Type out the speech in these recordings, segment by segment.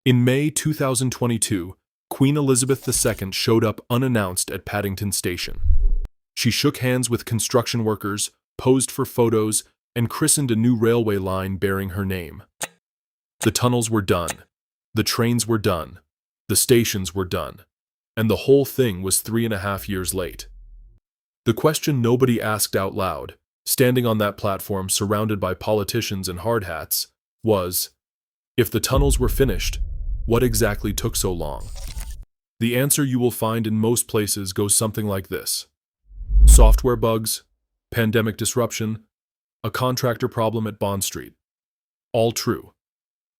In May 2022, Queen Elizabeth II showed up unannounced at Paddington Station. She shook hands with construction workers, posed for photos, and christened a new railway line bearing her name. The tunnels were done, the trains were done, the stations were done, and the whole thing was 3.5 years late. The question nobody asked out loud, standing on that platform surrounded by politicians and hard hats, was, if the tunnels were finished, what exactly took so long? The answer you will find in most places goes something like this: software bugs, pandemic disruption, a contractor problem at Bond Street. All true.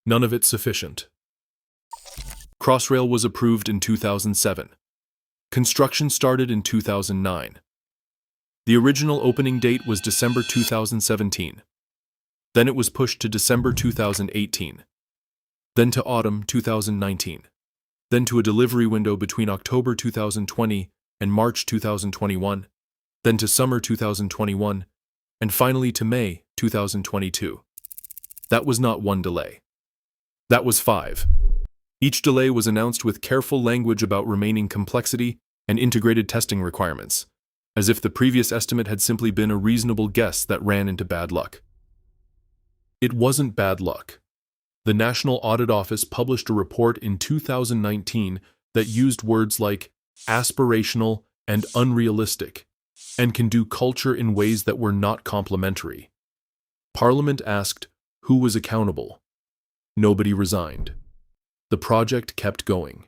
None of it sufficient. Crossrail was approved in 2007. Construction started in 2009. The original opening date was December 2017. Then it was pushed to December 2018. Then to autumn 2019. Then to a delivery window between October 2020 and March 2021. Then to summer 2021. And finally to May 2022. That was not one delay. That was 5. Each delay was announced with careful language about remaining complexity and integrated testing requirements, as if the previous estimate had simply been a reasonable guess that ran into bad luck. It wasn't bad luck. The National Audit Office published a report in 2019 that used words like aspirational and unrealistic, and can do culture in ways that were not complimentary. Parliament asked who was accountable. Nobody resigned. The project kept going.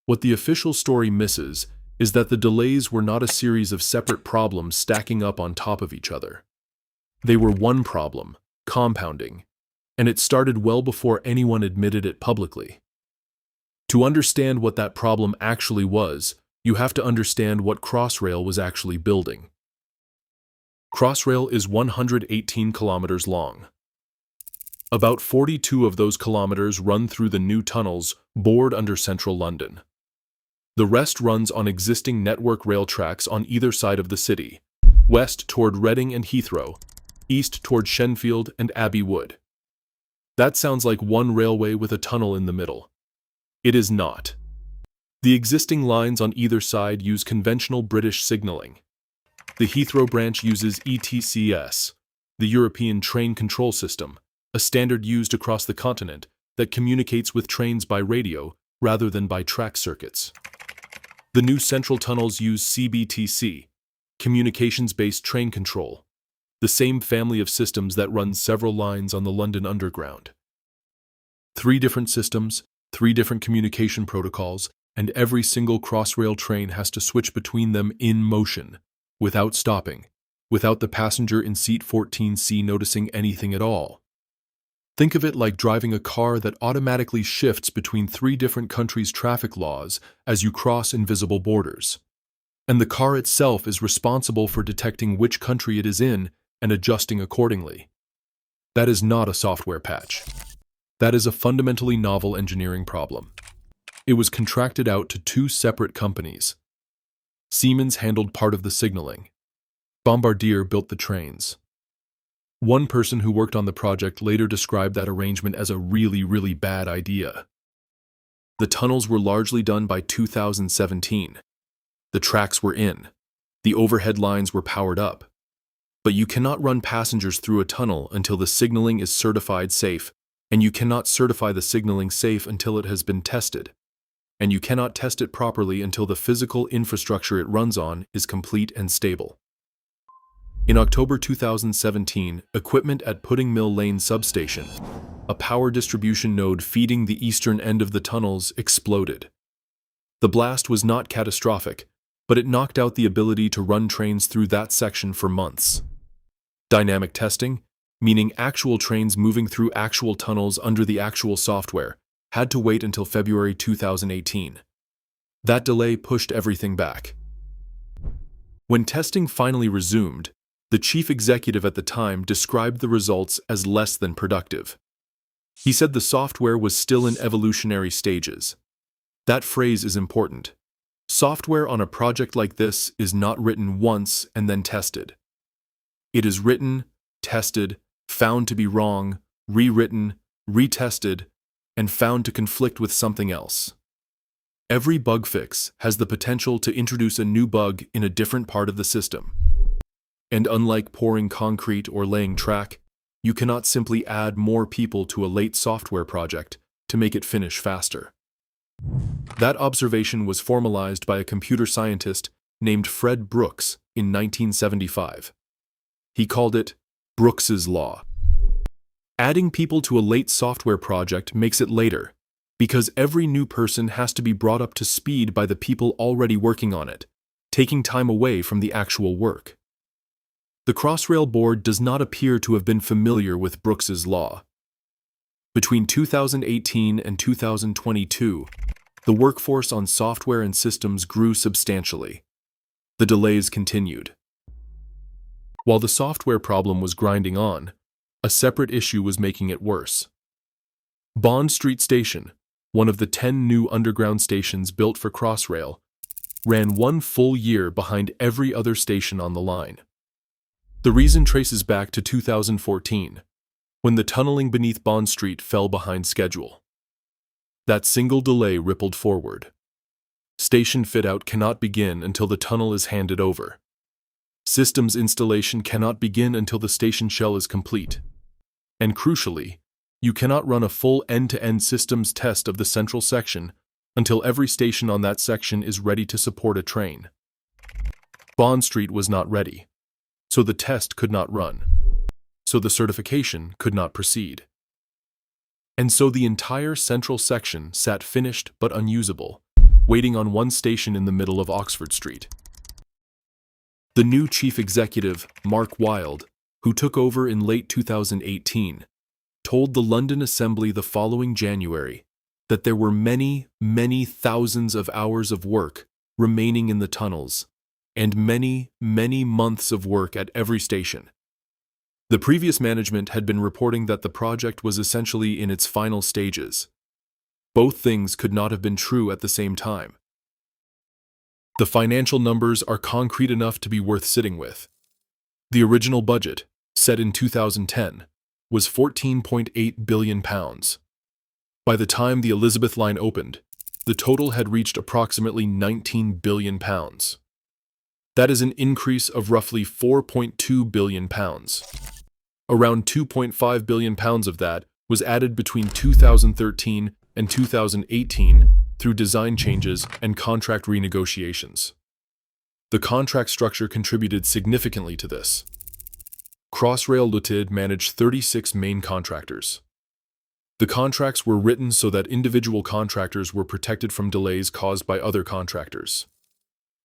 What the official story misses is that the delays were not a series of separate problems stacking up on top of each other. They were one problem, compounding, and it started well before anyone admitted it publicly. To understand what that problem actually was, you have to understand what Crossrail was actually building. Crossrail is 118 kilometers long. About 42 of those kilometers run through the new tunnels bored under central London. The rest runs on existing network rail tracks on either side of the city, west toward Reading and Heathrow, east toward Shenfield and Abbey Wood. That sounds like one railway with a tunnel in the middle. It is not. The existing lines on either side use conventional British signalling. The Heathrow branch uses ETCS, the European Train Control System, a standard used across the continent that communicates with trains by radio rather than by track circuits. The new central tunnels use CBTC, communications-based train control, the same family of systems that runs several lines on the London Underground. 3 different systems, 3 different communication protocols, and every single Crossrail train has to switch between them in motion, without stopping, without the passenger in seat 14C noticing anything at all. Think of it like driving a car that automatically shifts between 3 different countries' traffic laws as you cross invisible borders. And the car itself is responsible for detecting which country it is in and adjusting accordingly. That is not a software patch. That is a fundamentally novel engineering problem. It was contracted out to 2 separate companies. Siemens handled part of the signaling. Bombardier built the trains. One person who worked on the project later described that arrangement as a really bad idea. The tunnels were largely done by 2017. The tracks were in. The overhead lines were powered up. But you cannot run passengers through a tunnel until the signaling is certified safe, and you cannot certify the signaling safe until it has been tested. And you cannot test it properly until the physical infrastructure it runs on is complete and stable. In October 2017, equipment at Pudding Mill Lane substation, a power distribution node feeding the eastern end of the tunnels, exploded. The blast was not catastrophic, but it knocked out the ability to run trains through that section for months. Dynamic testing, meaning actual trains moving through actual tunnels under the actual software, had to wait until February 2018. That delay pushed everything back. When testing finally resumed, the chief executive at the time described the results as less than productive. He said the software was still in evolutionary stages. That phrase is important. Software on a project like this is not written once and then tested. It is written, tested, found to be wrong, rewritten, retested, and found to conflict with something else. Every bug fix has the potential to introduce a new bug in a different part of the system. And unlike pouring concrete or laying track, you cannot simply add more people to a late software project to make it finish faster. That observation was formalized by a computer scientist named Fred Brooks in 1975. He called it Brooks's Law. Adding people to a late software project makes it later, because every new person has to be brought up to speed by the people already working on it, taking time away from the actual work. The Crossrail board does not appear to have been familiar with Brooks's Law. Between 2018 and 2022, the workforce on software and systems grew substantially. The delays continued. While the software problem was grinding on, a separate issue was making it worse. Bond Street Station, one of the 10 new underground stations built for Crossrail, ran 1 full year behind every other station on the line. The reason traces back to 2014, when the tunneling beneath Bond Street fell behind schedule. That single delay rippled forward. Station fit-out cannot begin until the tunnel is handed over. Systems installation cannot begin until the station shell is complete. And crucially, you cannot run a full end-to-end systems test of the central section until every station on that section is ready to support a train. Bond Street was not ready, so the test could not run. So the certification could not proceed. And so the entire central section sat finished but unusable, waiting on one station in the middle of Oxford Street. The new chief executive, Mark Wilde, who took over in late 2018, told the London Assembly the following January that there were many, many thousands of hours of work remaining in the tunnels, and many, many months of work at every station. The previous management had been reporting that the project was essentially in its final stages. Both things could not have been true at the same time. The financial numbers are concrete enough to be worth sitting with. The original budget, set in 2010, was £14.8 billion. By the time the Elizabeth line opened, the total had reached approximately £19 billion. That is an increase of roughly £4.2 billion. Around £2.5 billion of that was added between 2013 and 2018 through design changes and contract renegotiations. The contract structure contributed significantly to this. Crossrail Limited managed 36 main contractors. The contracts were written so that individual contractors were protected from delays caused by other contractors.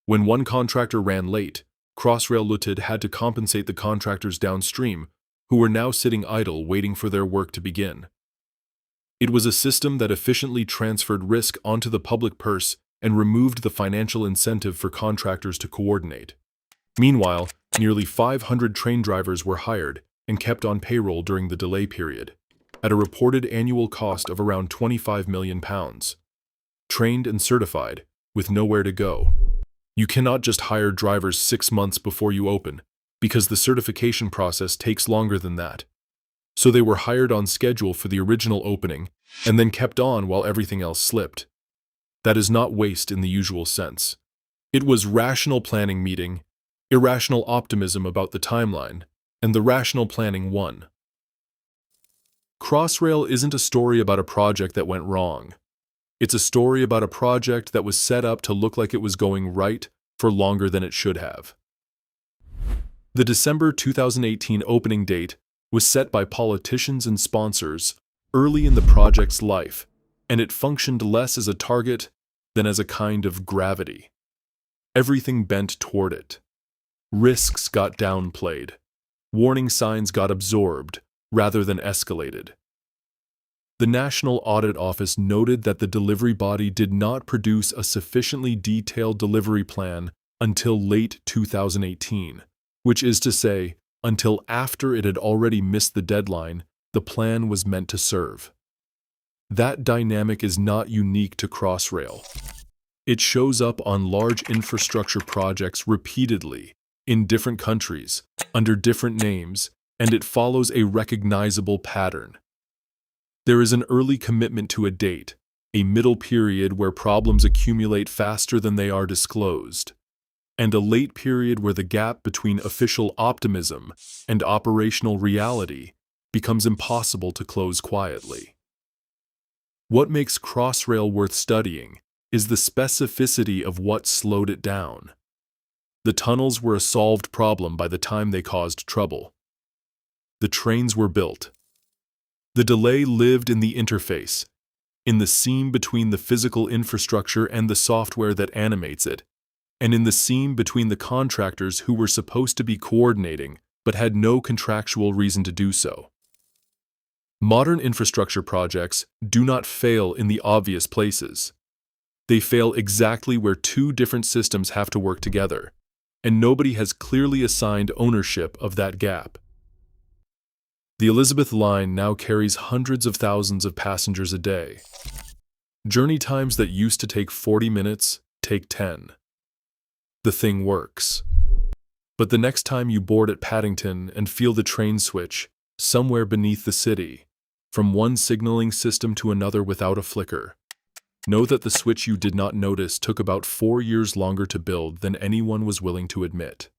When one contractor ran late, Crossrail Limited had to compensate the contractors downstream, who were now sitting idle waiting for their work to begin. It was a system that efficiently transferred risk onto the public purse and removed the financial incentive for contractors to coordinate. Meanwhile, nearly 500 train drivers were hired and kept on payroll during the delay period, at a reported annual cost of around £25 million. Trained and certified, with nowhere to go. You cannot just hire drivers 6 months before you open, because the certification process takes longer than that. So they were hired on schedule for the original opening and then kept on while everything else slipped. That is not waste in the usual sense. It was rational planning meeting, irrational optimism about the timeline, and the rational planning won. Crossrail isn't a story about a project that went wrong. It's a story about a project that was set up to look like it was going right for longer than it should have. The December 2018 opening date was set by politicians and sponsors early in the project's life, and it functioned less as a target than as a kind of gravity. Everything bent toward it. Risks got downplayed. Warning signs got absorbed rather than escalated. The National Audit Office noted that the delivery body did not produce a sufficiently detailed delivery plan until late 2018, which is to say, until after it had already missed the deadline the plan was meant to serve. That dynamic is not unique to Crossrail. It shows up on large infrastructure projects repeatedly, in different countries, under different names, and it follows a recognizable pattern. There is an early commitment to a date, a middle period where problems accumulate faster than they are disclosed, and a late period where the gap between official optimism and operational reality becomes impossible to close quietly. What makes Crossrail worth studying is the specificity of what slowed it down. The tunnels were a solved problem by the time they caused trouble. The trains were built. The delay lived in the interface, in the seam between the physical infrastructure and the software that animates it, and in the seam between the contractors who were supposed to be coordinating but had no contractual reason to do so. Modern infrastructure projects do not fail in the obvious places. They fail exactly where two different systems have to work together, and nobody has clearly assigned ownership of that gap. The Elizabeth Line now carries hundreds of thousands of passengers a day. Journey times that used to take 40 minutes take 10. The thing works. But the next time you board at Paddington and feel the train switch, somewhere beneath the city, from one signaling system to another without a flicker, know that the switch you did not notice took about 4 years longer to build than anyone was willing to admit.